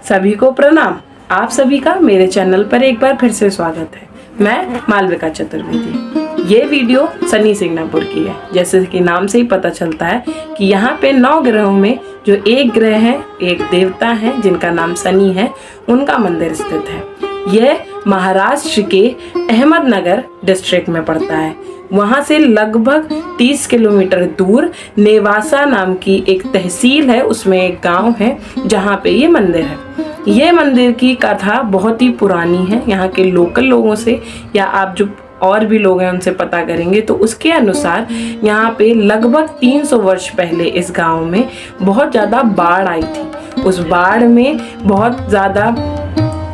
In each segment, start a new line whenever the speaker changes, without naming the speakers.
सभी को प्रणाम। आप सभी का मेरे चैनल पर एक बार फिर से स्वागत है। मैं मालविका चतुर्वेदी। ये वीडियो सनी सिग्नापुर की है। जैसे कि नाम से ही पता चलता है कि यहाँ पे 9 ग्रहों में जो एक ग्रह है, एक देवता है जिनका नाम सनी है, उनका मंदिर स्थित है। यह महाराष्ट्र के अहमदनगर डिस्ट्रिक्ट में पड़ता है। वहाँ से लगभग 30 किलोमीटर दूर नेवासा नाम की एक तहसील है, उसमें एक गांव है जहाँ पे ये मंदिर है। ये मंदिर की कथा बहुत ही पुरानी है। यहाँ के लोकल लोगों से या आप जो और भी लोग हैं उनसे पता करेंगे तो उसके अनुसार यहाँ पे लगभग 300 वर्ष पहले इस गांव में बहुत ज़्यादा बाढ़ आई थी। उस बाढ़ में बहुत ज़्यादा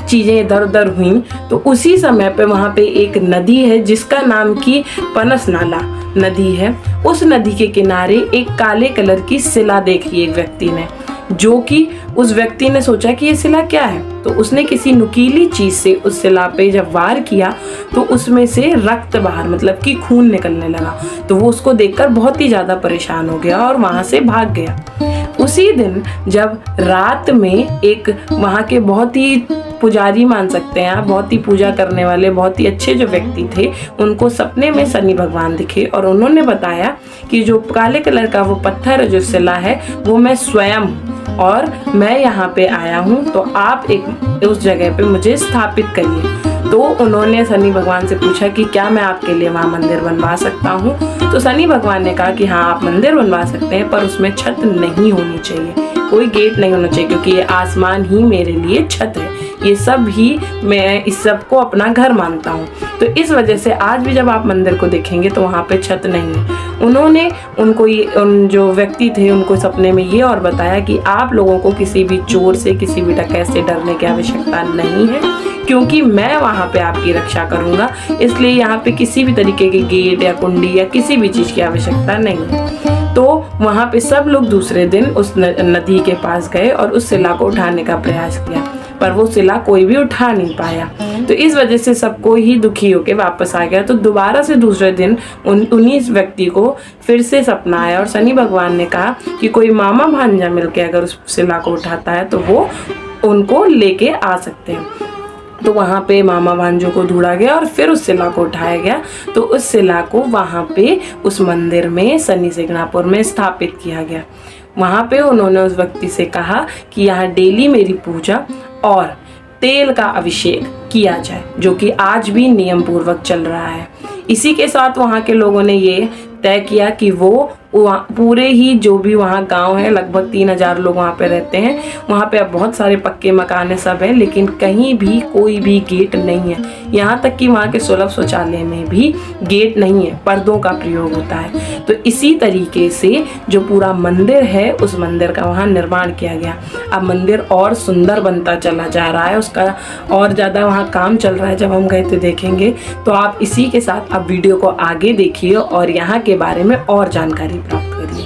चीज़ें इधर उधर हुई, तो उसी समय पे वहाँ पे एक नदी है जिसका नाम की पनस नाला नदी है। उस नदी के किनारे एक काले कलर की शिला देखी एक व्यक्ति ने, जो कि उस व्यक्ति ने सोचा कि ये शिला क्या है। तो उसने किसी नुकीली चीज से उस शिला पे जब वार किया तो उसमें से रक्त बाहर, मतलब कि खून निकलने लगा। तो वो उसको देखकर बहुत ही ज्यादा परेशान हो गया और वहां से भाग गया। उसी दिन जब रात में एक वहाँ के बहुत ही पुजारी मान सकते हैं आप, बहुत ही पूजा करने वाले बहुत ही अच्छे जो व्यक्ति थे, उनको सपने में शनि भगवान दिखे और उन्होंने बताया कि जो काले कलर का वो पत्थर जो शिला है वो मैं स्वयं हूँ और मैं यहाँ पे आया हूँ, तो आप एक उस जगह पे मुझे स्थापित करिए। तो उन्होंने शनि भगवान से पूछा कि क्या मैं आपके लिए वहाँ मंदिर बनवा सकता हूँ। तो शनि भगवान ने कहा कि हाँ, आप मंदिर बनवा सकते हैं, पर उसमें छत नहीं होनी चाहिए, कोई गेट नहीं होना चाहिए, क्योंकि ये आसमान ही मेरे लिए छत है। ये सब ही मैं इस सब को अपना घर मानता हूँ। तो इस वजह से आज भी जब आप मंदिर को देखेंगे तो वहाँ पे छत नहीं है। उन्होंने उनको उन जो व्यक्ति थे उनको सपने में ये और बताया कि आप लोगों को किसी भी चोर से, किसी भी डकैत से डरने की आवश्यकता नहीं है, क्योंकि मैं वहाँ पे आपकी रक्षा करूँगा। इसलिए यहाँ पे किसी भी तरीके के गेट या कुंडी या किसी भी चीज़ की आवश्यकता नहीं है। तो वहाँ पे सब लोग दूसरे दिन उस नदी के पास गए और उस शिला को उठाने का प्रयास किया, पर वो शिला कोई भी उठा नहीं पाया। तो इस वजह से सबको ही दुखी होकर वापस आ गया। तो दोबारा से दूसरे दिन उन्हीं व्यक्ति को फिर से सपना आया और शनि भगवान ने कहा कि कोई मामा भांजा मिलके अगर उस शिला को उठाता है तो वो उनको लेके आ सकते हैं। तो वहाँ पे मामा भांजों को ढूंढा गया और फिर उस शिला को उठाया गया। तो उस शिला को वहाँ पे उस मंदिर में सनी सिग्नापुर में स्थापित किया गया। वहाँ पे उन्होंने उस व्यक्ति से कहा कि यहाँ डेली मेरी पूजा और तेल का अभिषेक किया जाए, जो कि आज भी नियम पूर्वक चल रहा है। इसी के साथ वहाँ के लोगों ने ये तय किया कि वो पूरे ही जो भी वहाँ गांव है, लगभग 3000 लोग वहाँ पे रहते हैं। वहाँ पे अब बहुत सारे पक्के मकान सब है, लेकिन कहीं भी कोई भी गेट नहीं है। यहाँ तक कि वहाँ के सुलभ शौचालय में भी गेट नहीं है, पर्दों का प्रयोग होता है। तो इसी तरीके से जो पूरा मंदिर है उस मंदिर का वहाँ निर्माण किया गया। अब मंदिर और सुंदर बनता चला जा रहा है, उसका और ज़्यादा वहाँ काम चल रहा है। जब हम गए थे देखेंगे, तो आप इसी के साथ आप वीडियो को आगे देखिए और यहाँ के बारे में और जानकारी प्राप्त करिए।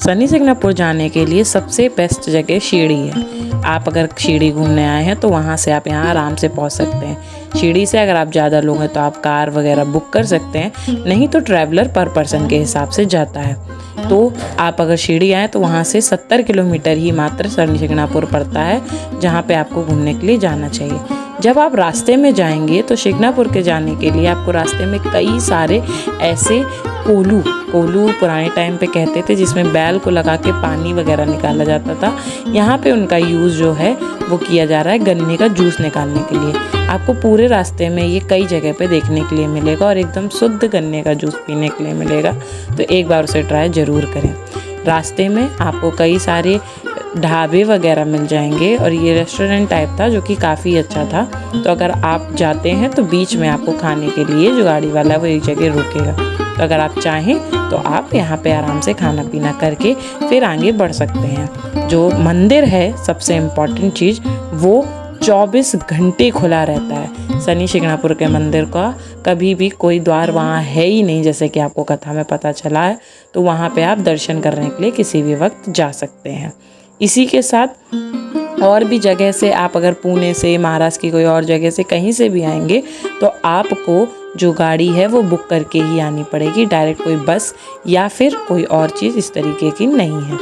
सनी सिग्नापुर जाने के लिए सबसे बेस्ट जगह शिरडी है। आप अगर शिरडी घूमने आए हैं तो वहाँ से आप यहाँ आराम से पहुँच सकते हैं। शिरडी से अगर आप ज़्यादा लोग हैं तो आप कार वगैरह बुक कर सकते हैं, नहीं तो ट्रैवलर पर पर्सन के हिसाब से जाता है। तो आप अगर शिरडी आए तो वहाँ से 70 किलोमीटर ही मात्र सनी सिग्नापुर पड़ता है, जहाँ पे आपको घूमने के लिए जाना चाहिए। जब आप रास्ते में जाएंगे तो सिग्नापुर के जाने के लिए आपको रास्ते में कई सारे ऐसे कोलू पुराने टाइम पे कहते थे, जिसमें बैल को लगा के पानी वगैरह निकाला जाता था। यहाँ पे उनका यूज़ जो है वो किया जा रहा है गन्ने का जूस निकालने के लिए। आपको पूरे रास्ते में ये कई जगह पे देखने के लिए मिलेगा और एकदम शुद्ध गन्ने का जूस पीने के लिए मिलेगा। तो एक बार उसे ट्राई ज़रूर करें। रास्ते में आपको कई सारे ढाबे वगैरह मिल जाएंगे और ये रेस्टोरेंट टाइप था जो कि काफ़ी अच्छा था। तो अगर आप जाते हैं तो बीच में आपको खाने के लिए जो गाड़ी वाला है वो एक जगह रुकेगा। तो अगर आप चाहें तो आप यहाँ पे आराम से खाना पीना करके फिर आगे बढ़ सकते हैं। जो मंदिर है सबसे इम्पॉर्टेंट चीज़, वो 24 घंटे खुला रहता है। सनी सिग्नापुर के मंदिर का कभी भी कोई द्वार वहाँ है ही नहीं, जैसे कि आपको कथा में पता चला है। तो वहाँ पे आप दर्शन करने के लिए किसी भी वक्त जा सकते हैं। इसी के साथ और भी जगह से आप अगर पुणे से, महाराष्ट्र की कोई और जगह से, कहीं से भी आएंगे तो आपको जो गाड़ी है वो बुक करके ही आनी पड़ेगी। डायरेक्ट कोई बस या फिर कोई और चीज़ इस तरीके की नहीं है।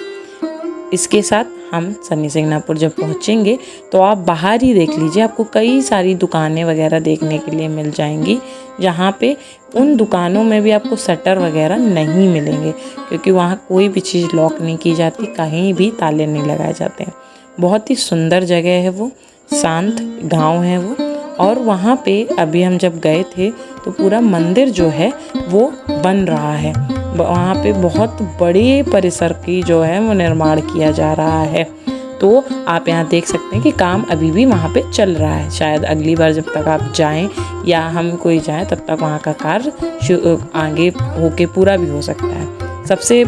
इसके साथ हम सन्नी सिंगनापुर जब पहुँचेंगे तो आप बाहर ही देख लीजिए, आपको कई सारी दुकानें वगैरह देखने के लिए मिल जाएंगी, जहाँ पे उन दुकानों में भी आपको शटर वगैरह नहीं मिलेंगे, क्योंकि वहाँ कोई भी चीज़ लॉक नहीं की जाती, कहीं भी ताले नहीं लगाए जाते हैं। बहुत ही सुंदर जगह है वो, शांत गांव है वो। और वहाँ पे अभी हम जब गए थे तो पूरा मंदिर जो है वो बन रहा है, वहाँ पे बहुत बड़े परिसर की जो है वो निर्माण किया जा रहा है। तो आप यहाँ देख सकते हैं कि काम अभी भी वहाँ पे चल रहा है। शायद अगली बार जब तक आप जाएं या हम कोई जाएं तब तक वहाँ का कार्य आगे होके पूरा भी हो सकता है। सबसे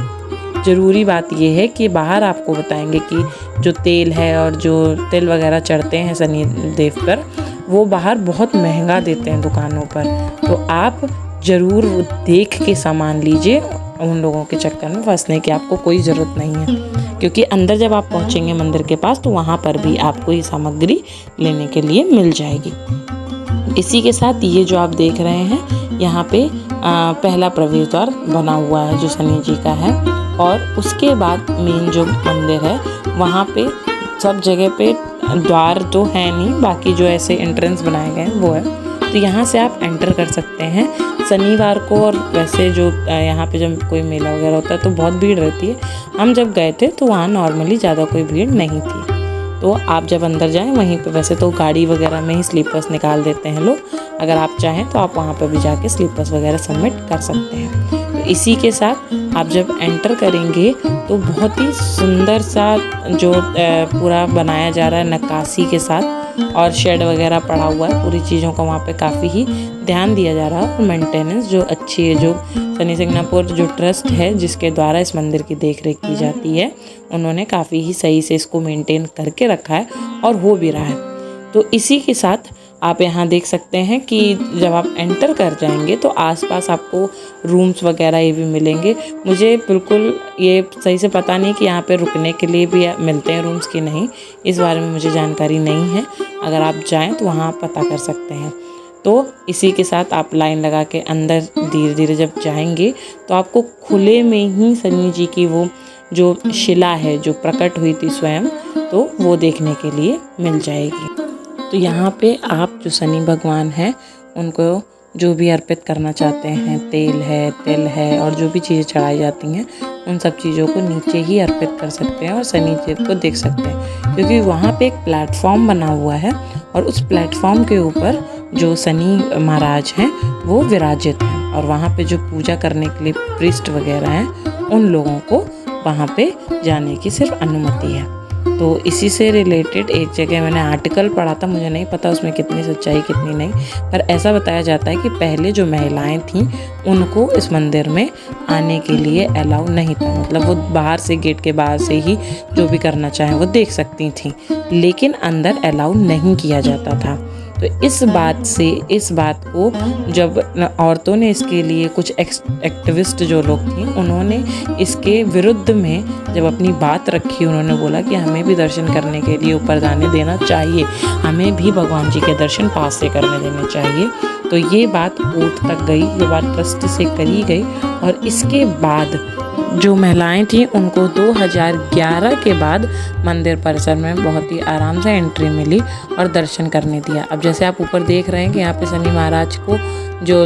ज़रूरी बात यह है कि बाहर आपको बताएंगे कि जो तेल है और जो तिल वगैरह चढ़ते हैं शनि देव पर, वो बाहर बहुत महंगा देते हैं दुकानों पर। तो आप ज़रूर देख के सामान लीजिए, उन लोगों के चक्कर में फंसने की आपको कोई ज़रूरत नहीं है, क्योंकि अंदर जब आप पहुंचेंगे मंदिर के पास तो वहाँ पर भी आपको ये सामग्री लेने के लिए मिल जाएगी। इसी के साथ ये जो आप देख रहे हैं यहाँ पे पहला प्रवेश द्वार बना हुआ है जो शनि जी का है, और उसके बाद मेन जो मंदिर है वहाँ पे सब जगह पे द्वार तो है नहीं, बाकी जो ऐसे एंट्रेंस बनाए गए हैं वो है। तो यहाँ से आप एंटर कर सकते हैं शनिवार को। और वैसे जो यहाँ पे जब कोई मेला वगैरह होता है तो बहुत भीड़ रहती है। हम जब गए थे तो वहाँ नॉर्मली ज़्यादा कोई भीड़ नहीं थी। तो आप जब अंदर जाएं वहीं पे वैसे तो गाड़ी वगैरह में ही स्लीपर्स निकाल देते हैं लोग, अगर आप चाहें तो आप वहाँ पर भी जाके स्लीपर्स वगैरह सबमिट कर सकते हैं। तो इसी के साथ आप जब एंटर करेंगे तो बहुत ही सुंदर सा जो पूरा बनाया जा रहा है नक्काशी के साथ, और शेड वगैरह पड़ा हुआ है, पूरी चीज़ों का वहाँ पे काफ़ी ही ध्यान दिया जा रहा है। और मेंटेनेंस जो अच्छी है, जो शनि सिंगनापुर जो ट्रस्ट है जिसके द्वारा इस मंदिर की देखरेख की जाती है, उन्होंने काफ़ी ही सही से इसको मेंटेन करके रखा है और हो भी रहा है। तो इसी के साथ आप यहाँ देख सकते हैं कि जब आप एंटर कर जाएंगे तो आसपास आपको रूम्स वगैरह ये भी मिलेंगे। मुझे बिल्कुल ये सही से पता नहीं कि यहाँ पे रुकने के लिए भी मिलते हैं रूम्स कि नहीं, इस बारे में मुझे जानकारी नहीं है। अगर आप जाएं तो वहाँ पता कर सकते हैं। तो इसी के साथ आप लाइन लगा के अंदर धीरे धीरे जब जाएंगे तो आपको खुले में ही शनि जी की वो जो शिला है जो प्रकट हुई थी स्वयं, तो वो देखने के लिए मिल जाएगी। तो यहाँ पे आप जो शनि भगवान हैं उनको जो भी अर्पित करना चाहते हैं, तेल है, तिल है और जो भी चीज़ें चढ़ाई जाती हैं, उन सब चीज़ों को नीचे ही अर्पित कर सकते हैं और शनि देव को देख सकते हैं, क्योंकि वहाँ पे एक प्लेटफॉर्म बना हुआ है और उस प्लेटफॉर्म के ऊपर जो शनि महाराज हैं वो विराजित हैं। और वहाँ पे जो पूजा करने के लिए प्रीस्ट वगैरह हैं, उन लोगों को वहाँ पे जाने की सिर्फ अनुमति है। तो इसी से रिलेटेड एक जगह मैंने आर्टिकल पढ़ा था, मुझे नहीं पता उसमें कितनी सच्चाई कितनी नहीं, पर ऐसा बताया जाता है कि पहले जो महिलाएं थीं उनको इस मंदिर में आने के लिए अलाउ नहीं था, मतलब वो बाहर से गेट के बाहर से ही जो भी करना चाहें वो देख सकती थीं, लेकिन अंदर अलाउ नहीं किया जाता था। तो इस बात को जब औरतों ने इसके लिए कुछ एक्टिविस्ट जो लोग थी उन्होंने इसके विरुद्ध में जब अपनी बात रखी, उन्होंने बोला कि हमें भी दर्शन करने के लिए ऊपर जाने देना चाहिए, हमें भी भगवान जी के दर्शन पास से करने देने चाहिए। तो ये बात कोर्ट तक गई, ये बात ट्रस्ट से करी गई और इसके बाद जो महिलाएं थीं उनको 2011 के बाद मंदिर परिसर में बहुत ही आराम से एंट्री मिली और दर्शन करने दिया। अब जैसे आप ऊपर देख रहे हैं कि यहाँ पे शनि महाराज को जो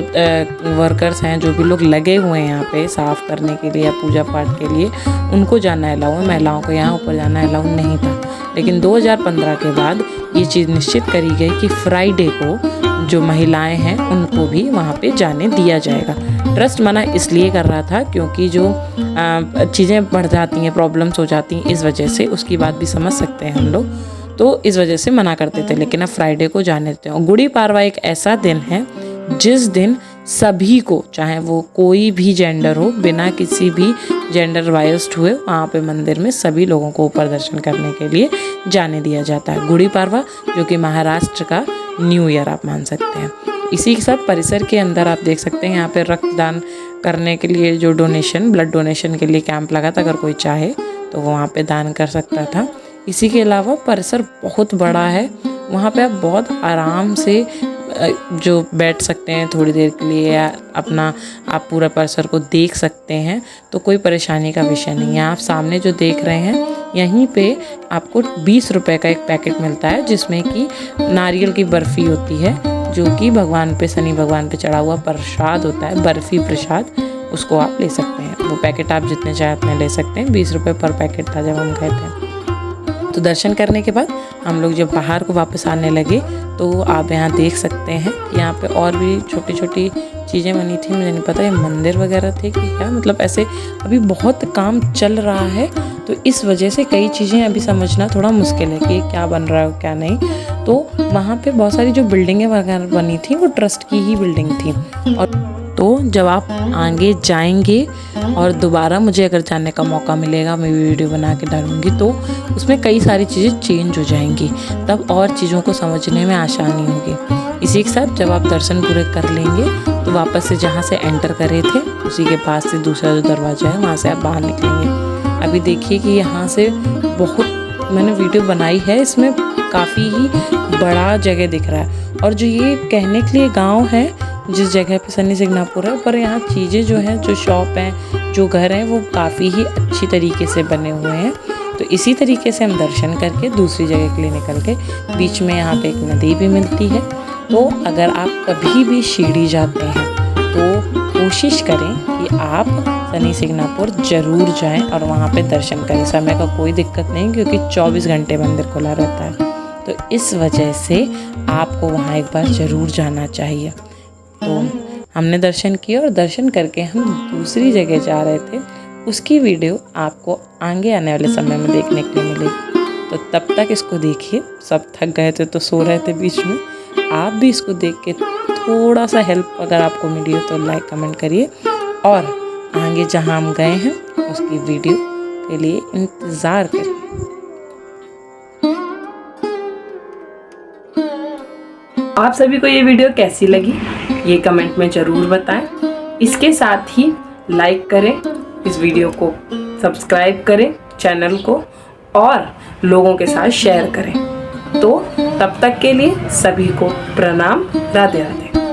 वर्कर्स हैं, जो भी लोग लगे हुए हैं यहाँ पे साफ़ करने के लिए या पूजा पाठ के लिए, उनको जाना अलाउ है, महिलाओं को यहाँ ऊपर जाना अलाउ नहीं था। लेकिन 2015 के बाद ये चीज़ निश्चित करी गई कि फ्राइडे को जो महिलाएं हैं उनको भी वहाँ पे जाने दिया जाएगा। ट्रस्ट मना इसलिए कर रहा था क्योंकि जो चीज़ें बढ़ जाती हैं, प्रॉब्लम्स हो जाती हैं, इस वजह से, उसकी बात भी समझ सकते हैं हम लोग, तो इस वजह से मना करते थे। लेकिन अब फ्राइडे को जाने देते हैं। और गुड़ी पाड़वा एक ऐसा दिन है जिस दिन सभी को, चाहे वो कोई भी जेंडर हो, बिना किसी भी जेंडर बायस्ड हुए, वहाँ पे मंदिर में सभी लोगों को ऊपर दर्शन करने के लिए जाने दिया जाता है। गुड़ी पाड़वा जो कि महाराष्ट्र का न्यू ईयर आप मान सकते हैं। इसी के साथ परिसर के अंदर आप देख सकते हैं यहाँ पे रक्तदान करने के लिए जो डोनेशन, ब्लड डोनेशन के लिए कैंप लगा था, अगर कोई चाहे तो वो वहाँ पे दान कर सकता था। इसी के अलावा परिसर बहुत बड़ा है, वहाँ पे आप बहुत आराम से जो बैठ सकते हैं थोड़ी देर के लिए, या अपना आप पूरा परिसर को देख सकते हैं, तो कोई परेशानी का विषय नहीं है। आप सामने जो देख रहे हैं यहीं पे आपको 20 रुपए का एक पैकेट मिलता है, जिसमें कि नारियल की बर्फ़ी होती है, जो कि भगवान पे, शनि भगवान पे चढ़ा हुआ प्रसाद होता है, बर्फ़ी प्रसाद, उसको आप ले सकते हैं। वो पैकेट आप जितने चाहे उतने ले सकते हैं। 20 रुपये पर पैकेट था जब हम गए थे। तो दर्शन करने के बाद हम लोग जब बाहर को वापस आने लगे तो आप यहाँ देख सकते हैं कि यहाँ पे और भी छोटी छोटी चीज़ें बनी थी। मुझे नहीं पता ये मंदिर वगैरह थे कि क्या, मतलब ऐसे अभी बहुत काम चल रहा है, तो इस वजह से कई चीज़ें अभी समझना थोड़ा मुश्किल है कि क्या बन रहा है क्या नहीं। तो वहाँ पे बहुत सारी जो बिल्डिंगें वगैरह बनी थी वो ट्रस्ट की ही बिल्डिंग थी। और तो जब आप आगे जाएंगे और दोबारा मुझे अगर जाने का मौका मिलेगा, मैं वीडियो बना के डालूँगी, तो उसमें कई सारी चीज़ें चेंज हो जाएंगी, तब और चीज़ों को समझने में आसानी होगी। इसी के साथ जब आप दर्शन पूरे कर लेंगे तो वापस से जहाँ से एंटर करे थे उसी के पास से दूसरा जो दरवाज़ा है वहाँ से आप बाहर निकलेंगे। अभी देखिए कि यहाँ से बहुत मैंने वीडियो बनाई है, इसमें काफ़ी ही बड़ा जगह दिख रहा है। और जो ये कहने के लिए गाँव है जिस जगह पे सन्नी सिग्नापुर है, पर यहाँ चीज़ें जो हैं, जो शॉप हैं, जो घर हैं, वो काफ़ी ही अच्छी तरीके से बने हुए हैं। तो इसी तरीके से हम दर्शन करके दूसरी जगह के लिए निकल के, बीच में यहाँ पे एक नदी भी मिलती है। तो अगर आप कभी भी शिरडी जाते हैं तो कोशिश करें कि आप सन्नी सिग्नापुर ज़रूर जाएं और वहाँ पे दर्शन करें। समय का कोई दिक्कत नहीं, क्योंकि 24 घंटे मंदिर खुला रहता है। तो इस वजह से आपको वहाँ एक बार ज़रूर जाना चाहिए। तो हमने दर्शन किए और दर्शन करके हम दूसरी जगह जा रहे थे, उसकी वीडियो आपको आगे आने वाले समय में देखने के लिए मिलेगी। तो तब तक इसको देखिए। सब थक गए थे तो सो रहे थे बीच में। आप भी इसको देख के थोड़ा सा हेल्प अगर आपको मिली हो तो लाइक कमेंट करिए, और आगे जहां हम गए हैं उसकी वीडियो के लिए इंतज़ार करिए।
आप सभी को ये वीडियो कैसी लगी ये कमेंट में ज़रूर बताएं। इसके साथ ही लाइक करें, इस वीडियो को सब्सक्राइब करें चैनल को, और लोगों के साथ शेयर करें। तो तब तक के लिए सभी को प्रणाम। राधे राधे।